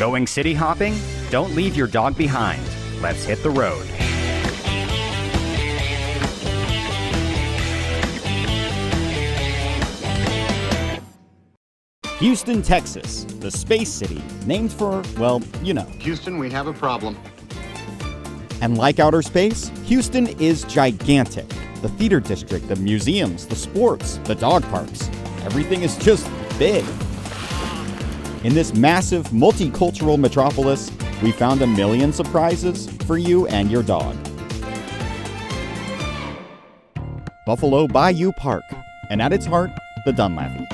Going city hopping? Don't leave your dog behind. Let's hit the road. Houston, Texas, the space city, named for, well, you know. Houston, we have a problem. And like outer space, Houston is gigantic. The theater district, the museums, the sports, the dog parks. Everything is just big. In this massive, multicultural metropolis, we found a million surprises for you and your dog. Buffalo Bayou Park, and at its heart, the Dunlavy.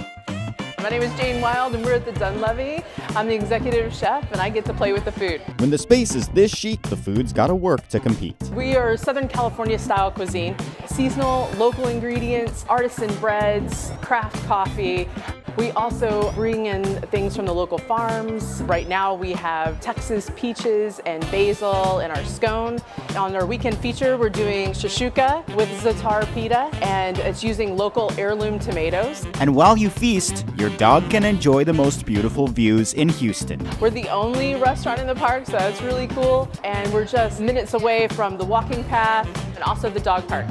My name is Jane Wild and we're at the Dunlavy. I'm the executive chef and I get to play with the food. When the space is this chic, the food's gotta work to compete. We are Southern California style cuisine. Seasonal, local ingredients, artisan breads, craft coffee. We also bring in things from the local farms. Right now we have Texas peaches and basil in our scone. On our weekend feature, we're doing shashuka with za'atar pita, and it's using local heirloom tomatoes. And while you feast, your dog can enjoy the most beautiful views in Houston. We're the only restaurant in the park, so that's really cool. And we're just minutes away from the walking path and also the dog park.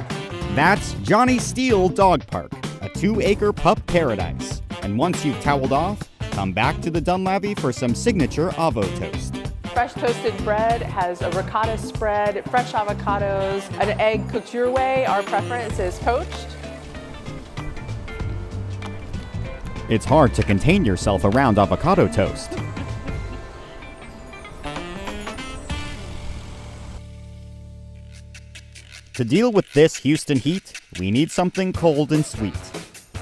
That's Johnny Steele Dog Park, a 2-acre pup paradise. And once you've toweled off, come back to the Dunlavy for some signature avo toast. Fresh toasted bread has a ricotta spread, fresh avocados, an egg cooked your way. Our preference is poached. It's hard to contain yourself around avocado toast. To deal with this Houston heat, we need something cold and sweet.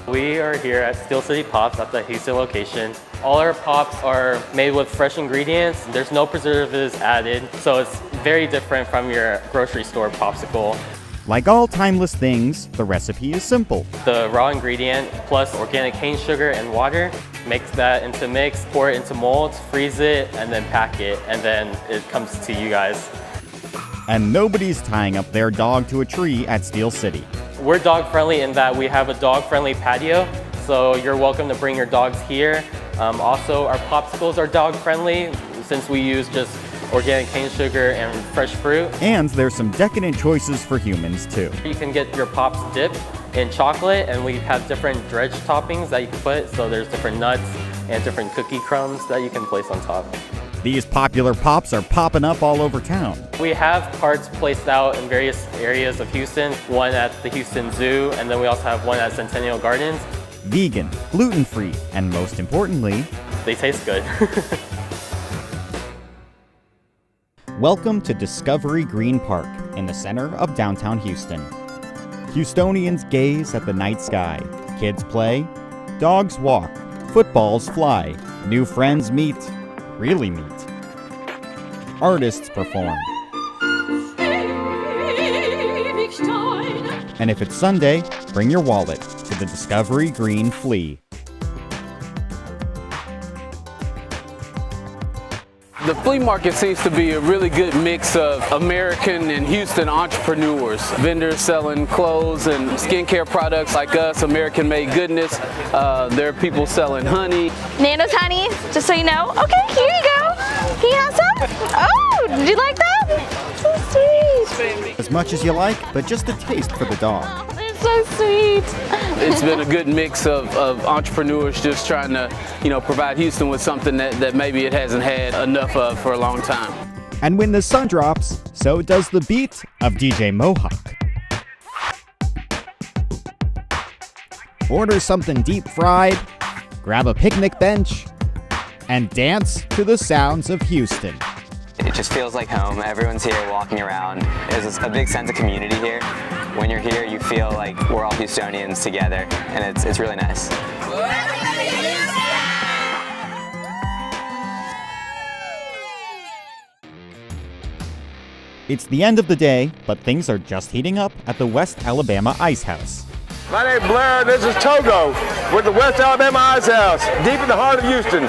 We are here at Steel City Pops at the Houston location. All our pops are made with fresh ingredients. There's no preservatives added, so it's very different from your grocery store popsicle. Like all timeless things, the recipe is simple. The raw ingredient plus organic cane sugar and water, mix that into mix, pour it into molds, freeze it, and then pack it, and then it comes to you guys. And nobody's tying up their dog to a tree at Steel City. We're dog friendly in that we have a dog friendly patio, so you're welcome to bring your dogs here. Also, our popsicles are dog friendly since we use just organic cane sugar and fresh fruit. And there's some decadent choices for humans too. You can get your pops dipped in chocolate, and we have different dredge toppings that you can put, so there's different nuts and different cookie crumbs that you can place on top. These popular pops are popping up all over town. We have carts placed out in various areas of Houston, one at the Houston Zoo, and then we also have one at Centennial Gardens. Vegan, gluten-free, and most importantly, they taste good. Welcome to Discovery Green Park in the center of downtown Houston. Houstonians gaze at the night sky, kids play, dogs walk, footballs fly, new friends meet, really meet. Artists perform. And if it's Sunday, bring your wallet to the Discovery Green Flea. The flea market seems to be a really good mix of American and Houston entrepreneurs. Vendors selling clothes and skincare products like us, American-made goodness. There are people selling honey. Nano's honey, just so you know. Okay, here you go. Can you have some? Oh, did you like that? So sweet. As much as you like, but just a taste for the dog. Oh, they're so sweet. It's been a good mix of entrepreneurs just trying to, provide Houston with something that maybe it hasn't had enough of for a long time. And when the sun drops, so does the beat of DJ Mohawk. Order something deep fried, grab a picnic bench, and dance to the sounds of Houston. It just feels like home. Everyone's here walking around. There's a big sense of community here. When you're here, you feel like we're all Houstonians together, and it's really nice. It's the end of the day, but things are just heating up at the West Alabama Ice House. My name's Blair, and this is Togo with the West Alabama Ice House, deep in the heart of Houston.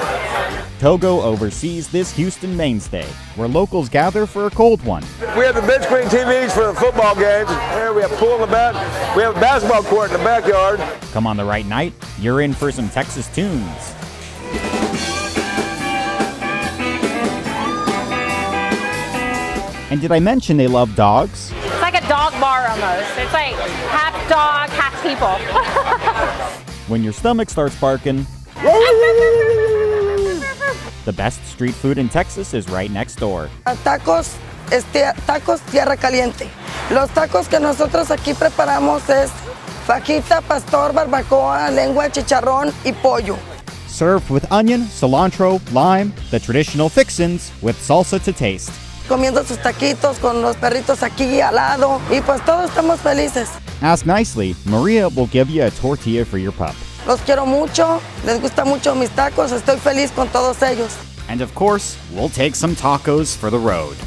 Togo oversees this Houston mainstay, where locals gather for a cold one. We have the big screen TVs for the football games. Here we have a pool in the back. We have a basketball court in the backyard. Come on the right night, you're in for some Texas tunes. And did I mention they love dogs? It's like a dog bar almost. It's like half dog, half people. When your stomach starts barking, the best street food in Texas is right next door. Tacos, tacos tierra caliente. Los tacos que nosotros aquí preparamos es fajita, pastor, barbacoa, lengua, chicharrón y pollo. Served with onion, cilantro, lime, the traditional fixins with salsa to taste. Comiendo sus taquitos con los perritos aquí al lado y pues todos estamos felices. Ask nicely, Maria will give you a tortilla for your pup. Los quiero mucho, les gusta mucho mis tacos, estoy feliz con todos ellos. And of course, we'll take some tacos for the road.